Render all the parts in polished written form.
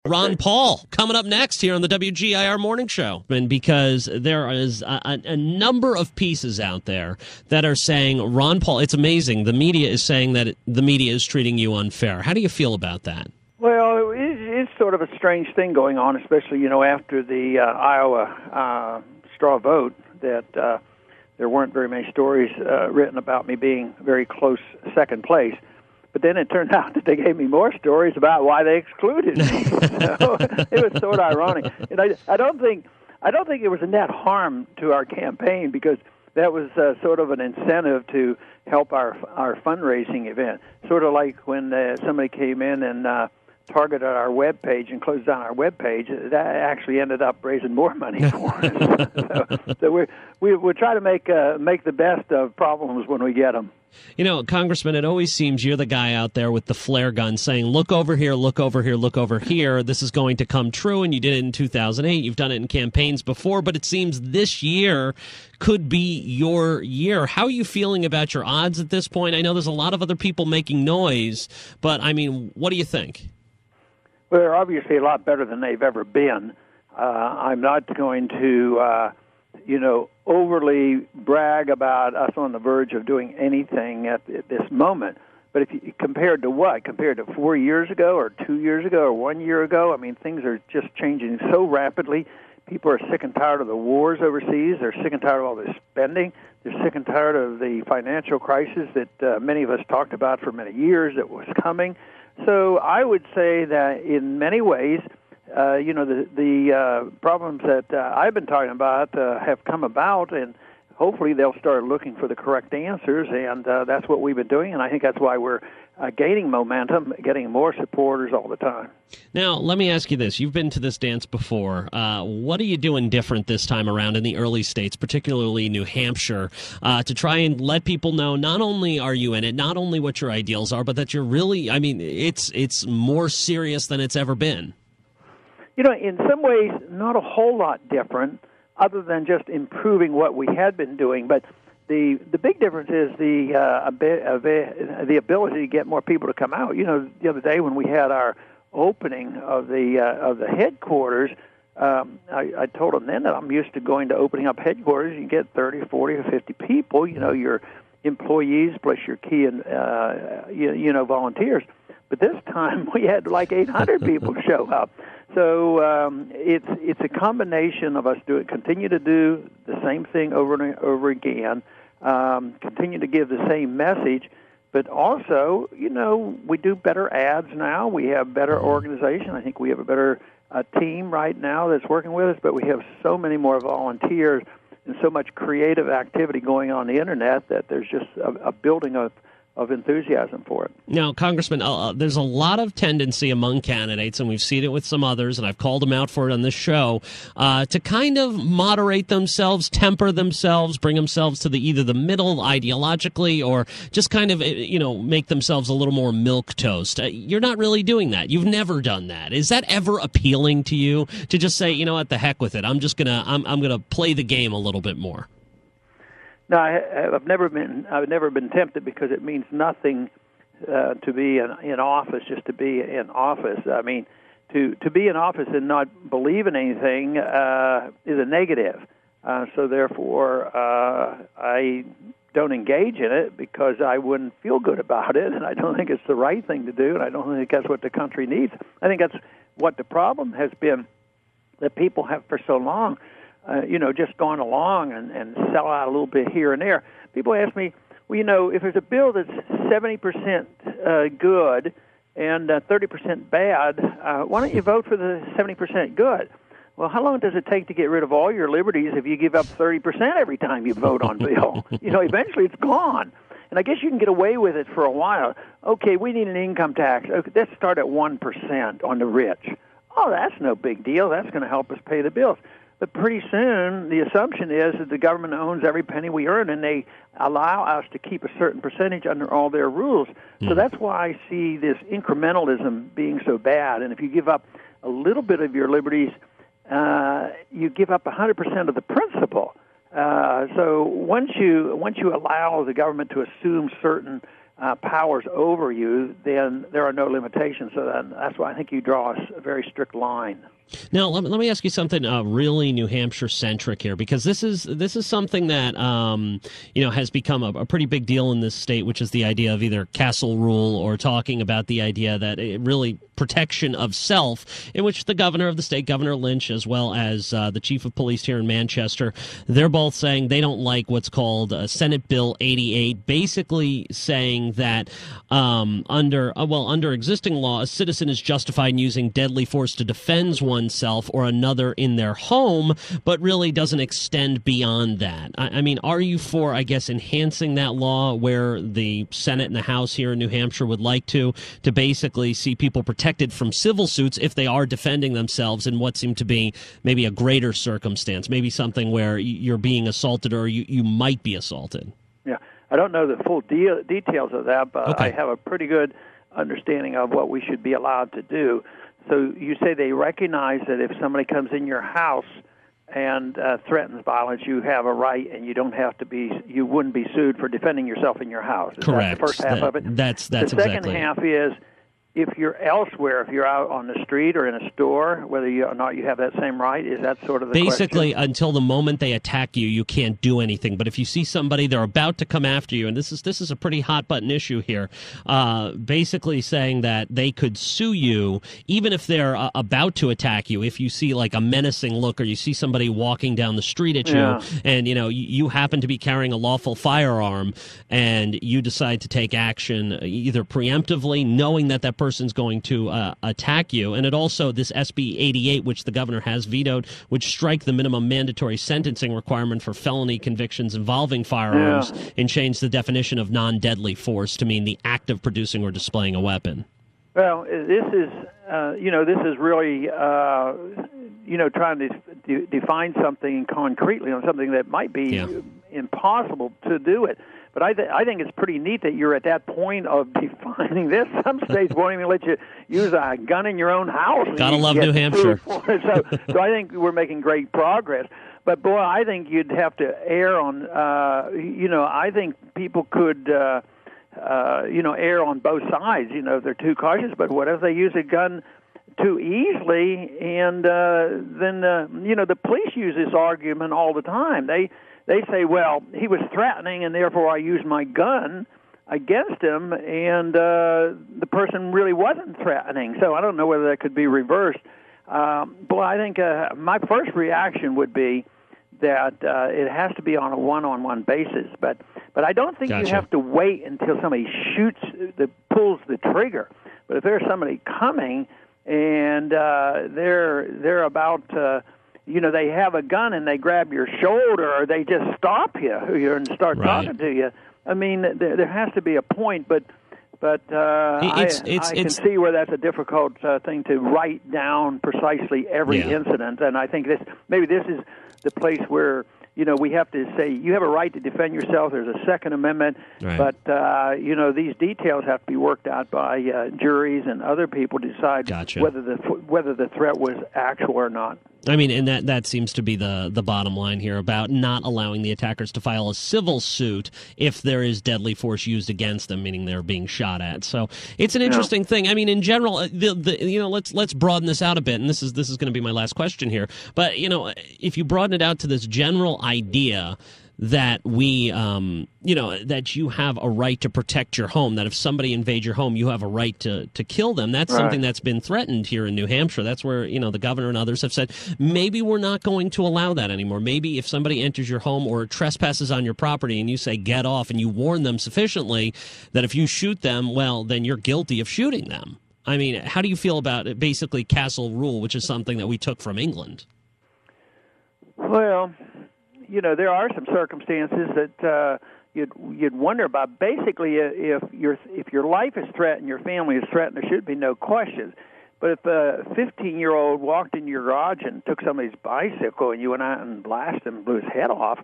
Ron Paul coming up next here on the WGIR Morning Show. And because there is a number of pieces out there that are saying Ron Paul, it's amazing. The media is saying that the media is treating you unfair. How do you feel about that? Well, it's sort of a strange thing going on, especially, after the Iowa straw vote, that there weren't very many stories written about me being very close second place. But then it turned out that they gave me more stories about why they excluded me. So it was sort of ironic. And I don't think it was a net harm to our campaign, because that was sort of an incentive to help our fundraising event. Sort of like when somebody came in and targeted our webpage and closed down our webpage, that actually ended up raising more money for us. So we try to make the best of problems when we get them. Congressman, it always seems you're the guy out there with the flare gun saying, look over here, look over here, look over here. This is going to come true, and you did it in 2008. You've done it in campaigns before, but it seems this year could be your year. How are you feeling about your odds at this point? I know there's a lot of other people making noise, but, what do you think? Well, they're obviously a lot better than they've ever been. I'm not going to, overly brag about us on the verge of doing anything at this moment. But if you compared to what? Compared to 4 years ago or 2 years ago or 1 year ago, things are just changing so rapidly. People are sick and tired of the wars overseas. They're sick and tired of all this spending. They're sick and tired of the financial crisis that many of us talked about for many years that was coming. So I would say that in many ways, the problems that I've been talking about have come about, and hopefully they'll start looking for the correct answers, and that's what we've been doing, and I think that's why we're gaining momentum, getting more supporters all the time. Now, let me ask you this. You've been to this dance before. What are you doing different this time around in the early states, particularly New Hampshire, to try and let people know not only are you in it, not only what your ideals are, but that you're really, it's more serious than it's ever been? In some ways, not a whole lot different, other than just improving what we had been doing. But the big difference is the ability to get more people to come out. The other day when we had our opening of the headquarters, I told them then that I'm used to going to opening up headquarters. You get 30, 40, or 50 people. Your employees plus your key and volunteers. But this time we had like 800 people show up. So it's a combination of us continue to do the same thing over and over again, continue to give the same message, but also, we do better ads now. We have better organization. I think we have a better team right now that's working with us, but we have so many more volunteers and so much creative activity going on the Internet that there's just a building of enthusiasm for it. Now, Congressman, there's a lot of tendency among candidates, and we've seen it with some others, and I've called them out for it on this show, to kind of moderate themselves, temper themselves, bring themselves to either the middle ideologically, or just kind of, make themselves a little more milquetoast. You're not really doing that. You've never done that. Is that ever appealing to you, to just say, what, the heck with it? I'm gonna play the game a little bit more? No, I've never been tempted, because it means nothing to be in office just to be in office. To be in office and not believe in anything is a negative. So therefore, I don't engage in it because I wouldn't feel good about it, and I don't think it's the right thing to do, and I don't think that's what the country needs. I think that's what the problem has been, that people have for so long. Just gone along and sell out a little bit here and there. People ask me, well, if there's a bill that's 70% good and 30% bad, why don't you vote for the 70% good? Well, how long does it take to get rid of all your liberties if you give up 30% every time you vote on bill? Eventually it's gone. And I guess you can get away with it for a while. Okay, we need an income tax. Okay, let's start at 1% on the rich. Oh, that's no big deal. That's going to help us pay the bills. But pretty soon, the assumption is that the government owns every penny we earn, and they allow us to keep a certain percentage under all their rules. So that's why I see this incrementalism being so bad. And if you give up a little bit of your liberties, you give up 100% of the principle. So once you allow the government to assume certain powers over you, then there are no limitations. So that's why I think you draw a very strict line. Now, let me ask you something really New Hampshire centric here, because this is something that has become a pretty big deal in this state, which is the idea of either castle rule or talking about the idea that it really protection of self, in which the governor of the state, Governor Lynch, as well as the chief of police here in Manchester, they're both saying they don't like what's called Senate Bill 88, basically saying that under existing law, a citizen is justified in using deadly force to defend oneself or another in their home, but really doesn't extend beyond that. I mean, are you for, I guess, enhancing that law where the Senate and the House here in New Hampshire would like to basically see people protected from civil suits if they are defending themselves in what seem to be maybe a greater circumstance, maybe something where you're being assaulted or you might be assaulted? Yeah, I don't know the full details of that, but okay. I have a pretty good understanding of what we should be allowed to do. So you say they recognize that if somebody comes in your house and threatens violence, you have a right, and you wouldn't be sued for defending yourself in your house. Is correct. That the first half of it? That's the exactly. second half is if you're elsewhere, if you're out on the street or in a store, whether or not you have that same right. Is that sort of the basically question? Until the moment they attack you, you can't do anything. But if you see somebody, they're about to come after you, and this is a pretty hot button issue here. Basically saying that they could sue you even if they're about to attack you. If you see like a menacing look, or you see somebody walking down the street at you, and you happen to be carrying a lawful firearm, and you decide to take action either preemptively, knowing that person's going to attack you. And it also, this SB 88, which the governor has vetoed, would strike the minimum mandatory sentencing requirement for felony convictions involving firearms and change the definition of non-deadly force to mean the act of producing or displaying a weapon. Well, this is really, trying to define something concretely on something that might be impossible to do it. But I think it's pretty neat that you're at that point of defining this. Some states won't even let you use a gun in your own house. Gotta love New Hampshire. So I think we're making great progress. But, boy, I think you'd have to err on, I think people could, err on both sides, if they're too cautious. But what if they use a gun too easily? And then, the police use this argument all the time. They say, well, he was threatening, and therefore I used my gun against him, and the person really wasn't threatening. So I don't know whether that could be reversed. Boy, I think my first reaction would be that it has to be on a one-on-one basis. But I don't think you have to wait until somebody pulls the trigger. But if there's somebody coming and they're about they have a gun and they grab your shoulder, or they just stop you and start talking to you. I mean, there has to be a point, but I can see where that's a difficult thing to write down precisely every incident. And I think this is the place where we have to say you have a right to defend yourself. There's a Second Amendment, but these details have to be worked out by juries and other people to decide whether the threat was actual or not. I mean, and that seems to be the bottom line here about not allowing the attackers to file a civil suit if there is deadly force used against them, meaning they're being shot at. So it's an interesting thing. I mean, in general, let's broaden this out a bit, and this is going to be my last question here. But if you broaden it out to this general idea that that you have a right to protect your home, that if somebody invades your home, you have a right to kill them. That's something that's been threatened here in New Hampshire. That's where, the governor and others have said, maybe we're not going to allow that anymore. Maybe if somebody enters your home or trespasses on your property and you say, get off, and you warn them sufficiently that if you shoot them, well, then you're guilty of shooting them. I mean, how do you feel about it, basically castle rule, which is something that we took from England? Well, there are some circumstances that you'd wonder about. Basically, if your life is threatened, your family is threatened, there should be no questions. But if a 15-year-old walked in your garage and took somebody's bicycle and you went out and blasted him and blew his head off,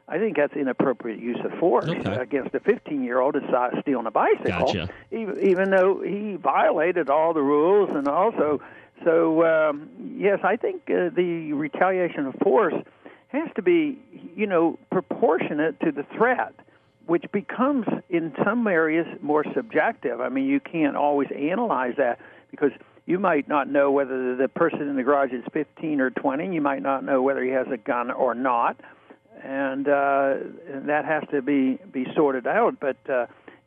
I think that's inappropriate use of force against a 15-year-old that's stealing a bicycle, even though he violated all the rules. And also, yes, I think the retaliation of force has to be, proportionate to the threat. which becomes, in some areas, more subjective. I mean, you can't always analyze that because you might not know whether the person in the garage is 15 or 20. You might not know whether he has a gun or not, and that has to be sorted out. But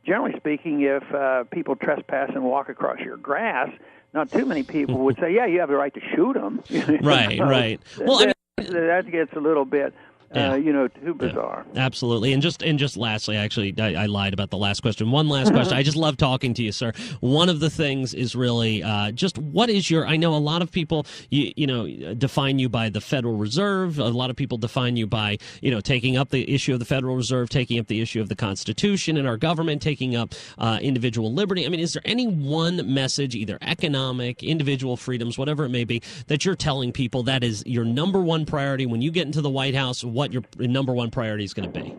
generally speaking, if people trespass and walk across your grass, not too many people would say, yeah, you have the right to shoot them. Right, right. Well, that gets a little bit... too bizarre. Yeah, absolutely. And just lastly, actually, I lied about the last question. One last question. I just love talking to you, sir. One of the things is really just what is your, I know a lot of people, define you by the Federal Reserve. A lot of people define you by, taking up the issue of the Federal Reserve, taking up the issue of the Constitution and our government, taking up individual liberty. I mean, is there any one message, either economic, individual freedoms, whatever it may be, that you're telling people that is your number one priority when you get into the White House? What your number one priority is going to be?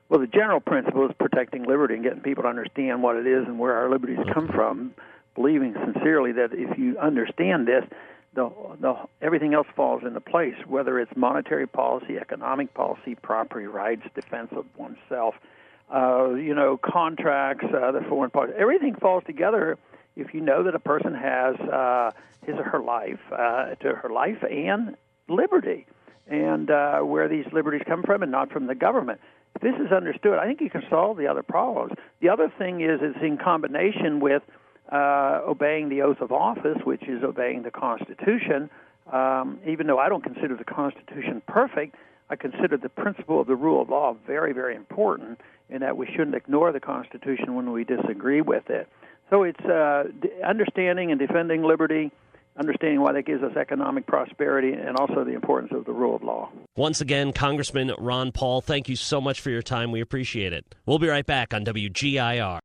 Well, the general principle is protecting liberty and getting people to understand what it is and where our liberties come from, believing sincerely that if you understand this, everything else falls into place, whether it's monetary policy, economic policy, property rights, defense of oneself, contracts, the foreign policy. Everything falls together if you know that a person has his or her life and liberty, and where these liberties come from and not from the government. If this is understood, I think you can solve the other problems. The other thing is it's in combination with obeying the oath of office, which is obeying the Constitution. Even though I don't consider the Constitution perfect, I consider the principle of the rule of law very, very important, and that we shouldn't ignore the Constitution when we disagree with it. So it's understanding and defending liberty, understanding why that gives us economic prosperity, and also the importance of the rule of law. Once again, Congressman Ron Paul, thank you so much for your time. We appreciate it. We'll be right back on WGIR.